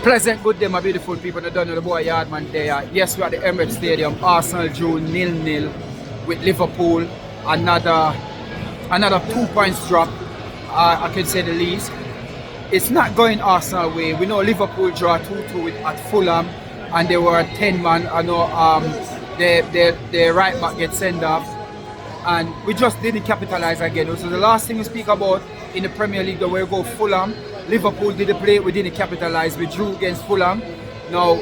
Pleasant good day, my beautiful people. I don't know the boy Yardman there. Yes, we're at the Emirates Stadium. Arsenal drew 0-0 with Liverpool. Another 2 points drop, I can say the least. It's not going Arsenal way. We know Liverpool draw 2-2 at Fulham, and they were 10 man. I know the right back gets sent off, and we just didn't capitalize again. So the last thing we speak about in the Premier League, the way we go Fulham. Liverpool didn't play, we didn't capitalize. We drew against Fulham. Now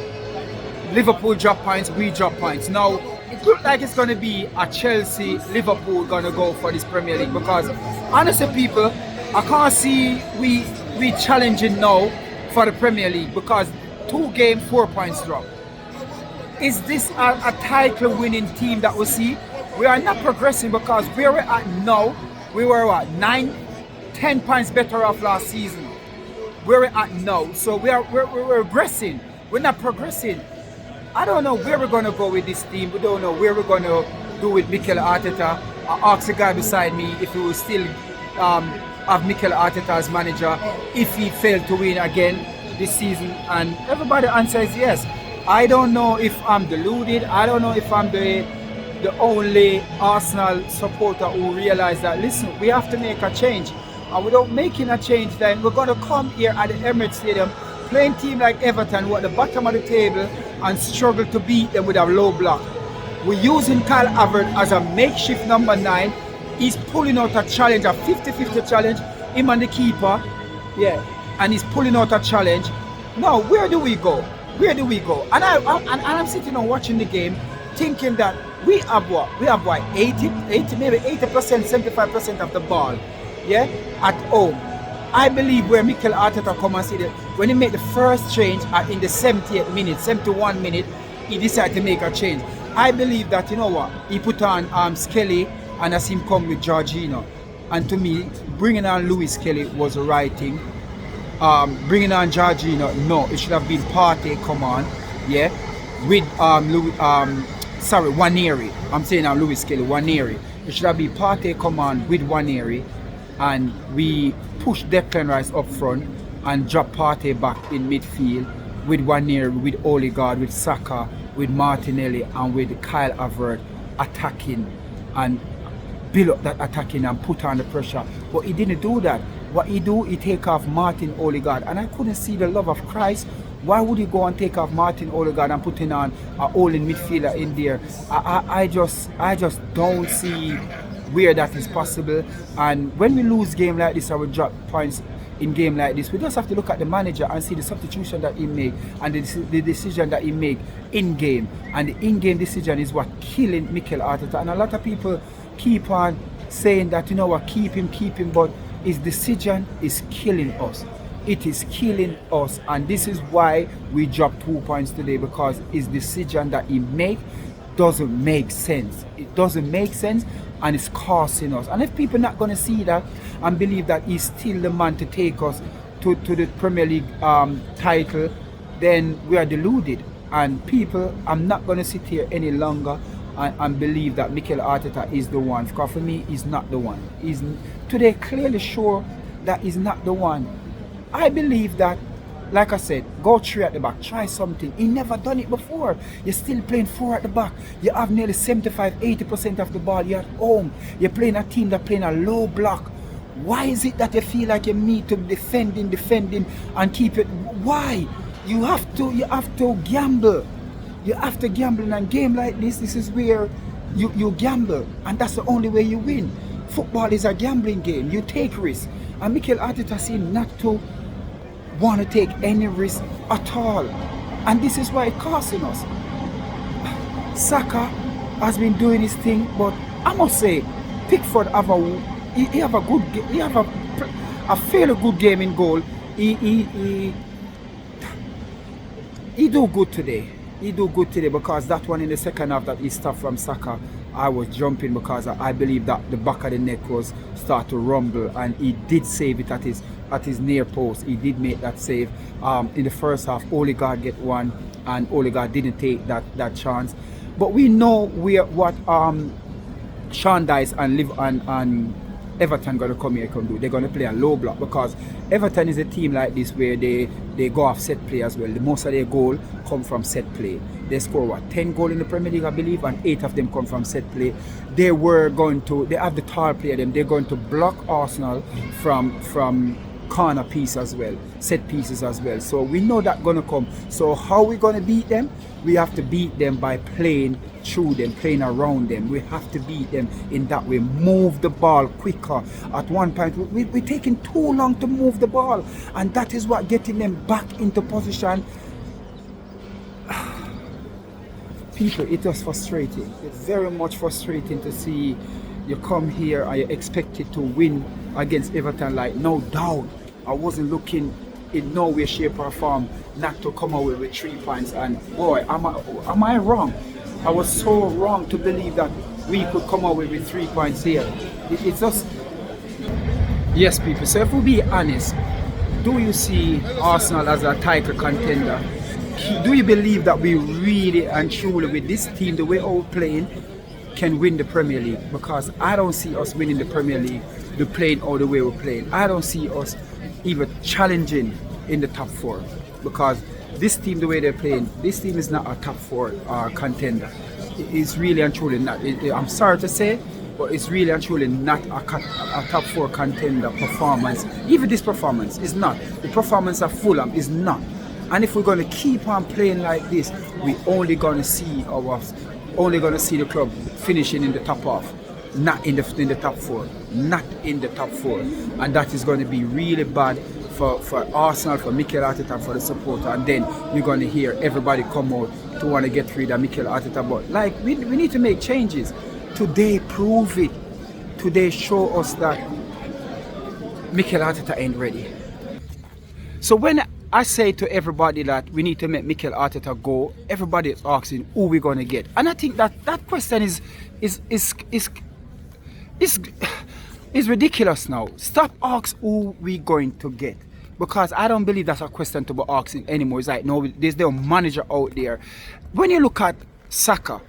Liverpool drop points, we drop points. Now it looks like it's going to be a Chelsea Liverpool going to go for this Premier League, because honestly people, I can't see we challenging now for the Premier League, because 2 games 4 points drop. Is this a title winning team that we see? We are not progressing, because where we're at now, we were what, 9-10 points better off last season. Where we're at now, so we're regressing. We're not progressing. I don't know where we're gonna go with this team. We don't know where we're gonna do with Mikel Arteta. I asked the guy beside me if he will still have Mikel Arteta as manager if he failed to win again this season, and everybody answers yes. I don't know if I'm deluded. I don't know if I'm the only Arsenal supporter who realize that, listen, we have to make a change. And without making a change, then we're going to come here at the Emirates Stadium, playing team like Everton, who are at the bottom of the table, and struggle to beat them with a low block. We're using Kyle Havertz as a makeshift number 9. He's pulling out a challenge, a 50-50 challenge, him and the keeper. Yeah, and he's pulling out a challenge. Now, where do we go? Where do we go? And I'm sitting and watching the game, thinking that we have what? We have what? 80, maybe 80%, 75% of the ball. Yeah, at home. I believe where Mikel Arteta come and see that when he made the first change in the 78th minute, 71 minute, he decided to make a change. I believe that, you know what, he put on Skelly and as him come with Jorginho. And to me, bringing on Lewis Skelly was the right thing. Bringing on Jorginho, no, it should have been Partey come on, yeah, with Waneri. I'm saying now Lewis Skelly, Waneri. It should have been Partey come on with Waneri. And we push Declan Rice up front and drop Partey back in midfield with Waneri, with Odegaard, with Saka, with Martinelli, and with Kyle Havertz attacking and build up that attacking and put on the pressure. But he didn't do that. What he do, he take off Martin Odegaard, and I couldn't see the love of Christ. Why would he go and take off Martin Odegaard and putting on a holding midfielder in there? I just don't see where that is possible. And when we lose game like this, or we drop points in game like this, we just have to look at the manager and see the substitution that he make and the decision that he make in game. And the in-game decision is what killing Mikel Arteta. And a lot of people keep on saying that, you know what, keep him, but his decision is killing us. It is killing us, and this is why we dropped 2 points today, because his decision that he make doesn't make sense. It doesn't make sense, and it's costing us. And if people are not going to see that and believe that he's still the man to take us to the Premier League title, then we are deluded. And people, I'm not going to sit here any longer and believe that Mikel Arteta is the one, because for me, he's not the one. He's today clearly sure that he's not the one. I believe that, like I said, go 3 at the back, try something. He never done it before. You're still playing 4 at the back. You have nearly 75-80% of the ball. You're at home. You're playing a team that's playing a low block. Why is it that you feel like you need to defending and keep it? Why? You have to gamble. You have to gamble in a game like this. This is where you gamble, and that's the only way you win. Football is a gambling game. You take risks, and Mikel Arteta seems not to want to take any risk at all, and this is why it's costing us. Saka has been doing his thing, but I must say, Pickford have a fairly good game in goal. He do good today. He do good today, because that one in the second half that he stopped from Saka, I was jumping, because I believe that the back of the neck was start to rumble, and he did save it at his near post. He did make that save. In the first half, Odegaard get one, and Odegaard didn't take that chance. But we know what Sean Dice and Everton gonna come here and do. They're gonna play a low block, because Everton is a team like this where they they go off set play as well. The most of their goal come from set play. They score 10 goals in the Premier League, I believe, and 8 of them come from set play. They have the tall player them. They're going to block Arsenal from corner piece as well, set pieces as well. So we know that's going to come. So how we going to beat them? We have to beat them by playing through them, playing around them. We have to beat them in that way. Move the ball quicker. At one point, we're taking too long to move the ball, and that is what getting them back into position. People, it was frustrating. It's very much frustrating to see you come here and you expected to win against Everton. Like, no doubt, I wasn't looking in no way, shape or form not to come away with 3 points. And boy, am I wrong? I was so wrong to believe that we could come away with 3 points here. It's just, yes, people. So if we be honest, do you see Arsenal as a title contender? Do you believe that we really and truly, with this team, the way we're playing, can win the Premier League? Because I don't see us winning the Premier League, the playing all the way we're playing. I don't see us even challenging in the top 4, because this team, the way they're playing, this team is not a top 4 contender. It's really and truly not. I'm sorry to say, but it's really and truly not a top 4 contender performance. Even this performance is not. The performance of Fulham is not. And if we're going to keep on playing like this, we're only going to see the club finishing in the top half, not in the top 4, not in the top 4, and that is going to be really bad for Arsenal, for Mikel Arteta, for the supporter. And then you're going to hear everybody come out to want to get rid of Mikel Arteta. But like, we need to make changes. Today prove it. Today show us that Mikel Arteta ain't ready. So when I say to everybody that we need to make Mikel Arteta go, everybody is asking who we're going to get. And I think that question is ridiculous now. Stop asking who we're going to get. Because I don't believe that's a question to be asking anymore. It's like, no, there's no manager out there. When you look at Saka,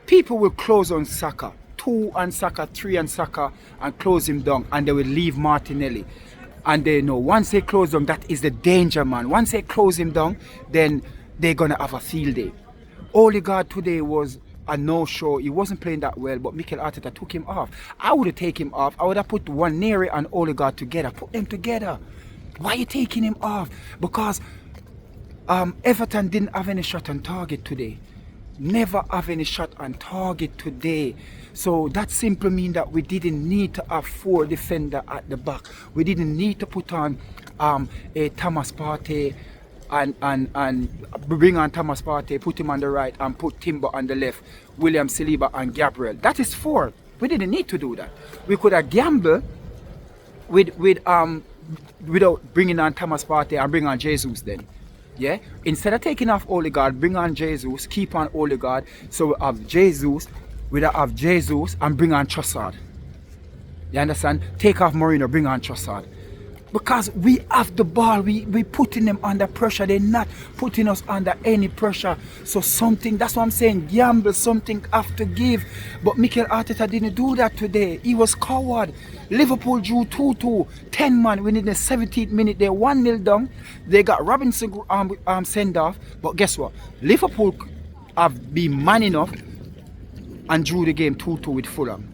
people will close on Saka. 2 on Saka, 3 on Saka, and close him down. And they will leave Martinelli. And they know once they close him, that is the danger, man. Once they close him down, then they're going to have a field day. Odegaard today was a no-show. He wasn't playing that well, but Mikel Arteta took him off. I would have taken him off. I would have put Nwaneri and Odegaard together. Put them together. Why are you taking him off? Because Everton didn't have any shot on target today. Never have any shot on target today. So that simply means that we didn't need to have 4 defenders at the back. We didn't need to put on a Thomas Partey and bring on Thomas Partey, put him on the right and put Timber on the left, William Saliba and Gabriel. That is 4. We didn't need to do that. We could have gambled without bringing on Thomas Partey and bring on Jesus then. Yeah? Instead of taking off Odegaard, bring on Jesus, keep on Odegaard. So we have Jesus and bring on Trossard. You understand? Take off Mourinho, bring on Trossard. Because we have the ball, we putting them under pressure. They're not putting us under any pressure. So something, that's what I'm saying, gamble, something have to give. But Mikel Arteta didn't do that today. He was coward. Liverpool drew 2-2, 10 man within the 17th minute. They're 1-0 down. They got Robinson send off. But guess what? Liverpool have been man enough and drew the game 2-2 with Fulham.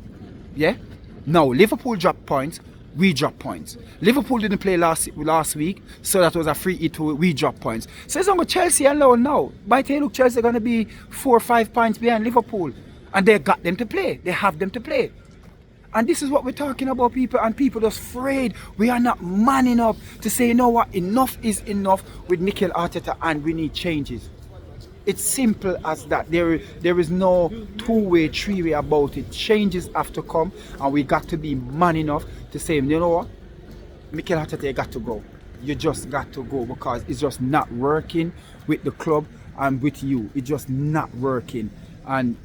Yeah? Now Liverpool dropped points. We drop points. Liverpool didn't play last week, so that was a free hit. We drop points. So it's on Chelsea alone now. By the time look, Chelsea are going to be 4 or 5 points behind Liverpool, and they got them to play. They have them to play, and this is what we're talking about, people. And people are afraid. We are not man enough to say, you know what, enough is enough with Mikel Arteta, and we need changes. It's simple as that. There is no 2-way, 3-way about it. Changes have to come, and we got to be man enough to say, you know what, Mikel Arteta, you got to go. You just got to go, because it's just not working with the club and with you. It's just not working. And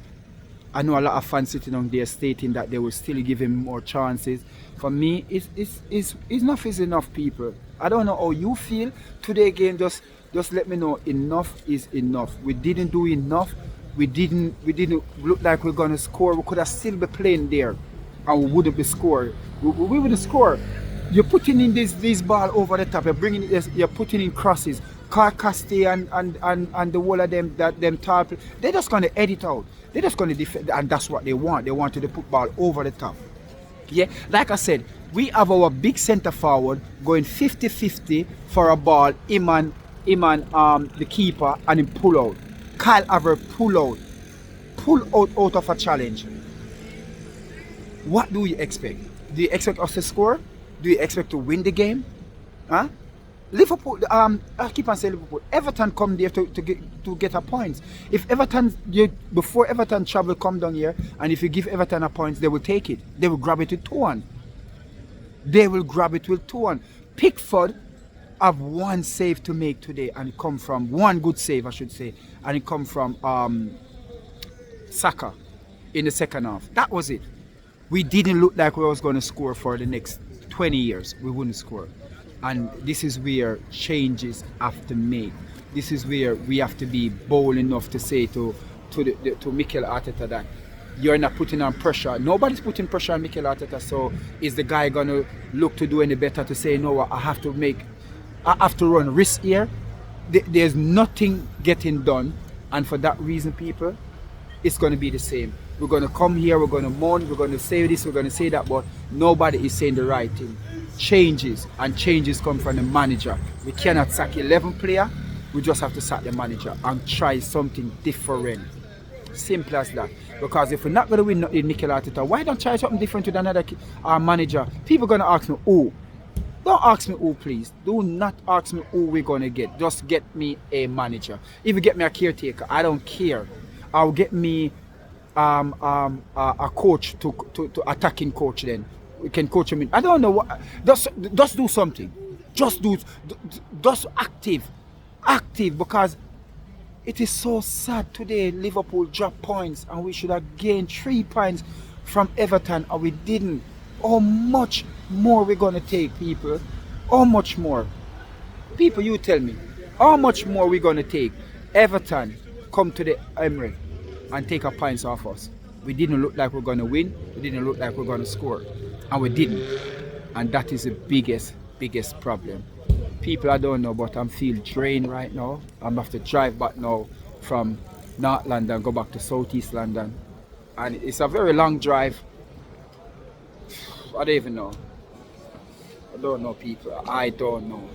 I know a lot of fans sitting on there stating that they will still give him more chances. For me, it's enough is enough, people. I don't know how you feel. Today game, just let me know. Enough is enough. We didn't do enough. We didn't look like we're gonna score. We could have still be playing there, and we wouldn't be scored. We would have scored. You're putting in this ball over the top. You're bringing this. You're putting in crosses. Carcassonne and the whole of them that them tall. They're just gonna edit out. They're just gonna defend, and that's what they want. They wanted to put ball over the top. Yeah, like I said, we have our big centre forward going 50-50 for a ball. Him and the keeper, and him pull out. Kyle Havertz pull out of a challenge. What do you expect? Do you expect us to score? Do you expect to win the game? Huh? Liverpool, I keep on saying Liverpool. Everton come there to get a point. If Everton, before Everton travel, come down here, and if you give Everton a point, they will take it. They will grab it with 2-1. They will grab it with 2-1. Pickford have one save to make today, and it come from one good save, I should say, and it come from Saka in the second half. That was it. We didn't look like we was going to score for the next 20 years. We wouldn't score. And this is where changes have to make. This is where we have to be bold enough to say to Mikel Arteta that you're not putting on pressure. Nobody's putting pressure on Mikel Arteta. So is the guy going to look to do any better to say, no, I have to run risk here? There's nothing getting done. And for that reason, people, it's going to be the same. We're going to come here, we're going to moan, we're going to say this, we're going to say that, but nobody is saying the right thing. Changes, and changes come from the manager. We cannot sack 11 players, we just have to sack the manager and try something different. Simple as that. Because if we're not going to win with Mikel Arteta, why don't try something different with another manager? People are going to ask me, who? Don't ask me who, please. Do not ask me who we're going to get. Just get me a manager. If you get me a caretaker, I don't care. I'll get me a coach to attacking coach. Then we can coach him in. I don't know what. Just do something. Just active, because it is so sad today. Liverpool dropped points, and we should have gained 3 points from Everton, and we didn't. How much more we're gonna take, people? How much more? People, you tell me. How much more we're gonna take? Everton come to the Emirates and take our points off us. We didn't look like we're going to win. We didn't look like we're going to score. And we didn't. And that is the biggest problem. People, I don't know, but I'm feeling drained right now. I'm going to have to drive back now from North London, go back to South East London. And it's a very long drive. I don't even know. I don't know, people. I don't know.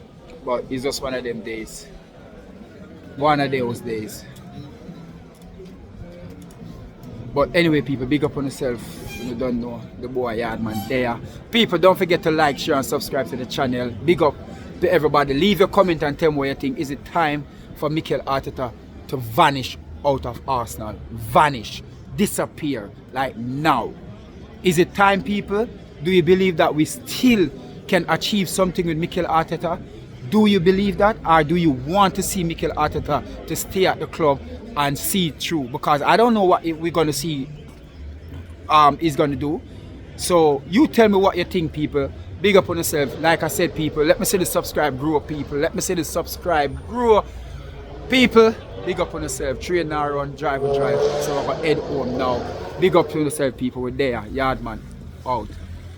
But it's just one of them days. One of those days. But anyway, people, big up on yourself. You don't know the boy Yardman there. People, don't forget to like, share, and subscribe to the channel. Big up to everybody. Leave your comment and tell me what you think. Is it time for Mikel Arteta to vanish out of Arsenal? Vanish. Disappear. Like now. Is it time, people? Do you believe that we still can achieve something with Mikel Arteta? Do you believe that? Or do you want to see Mikel Arteta to stay at the club and see it through? Because I don't know what we're going to see he's going to do. So you tell me what you think, people. Big up on yourself. Like I said, people, let me see the subscribe grow, people. Let me see the subscribe grow, people. Big up on yourself. Train now, run, drive. So I'm going to head home now. Big up to yourself, people. We're there. Yardman out.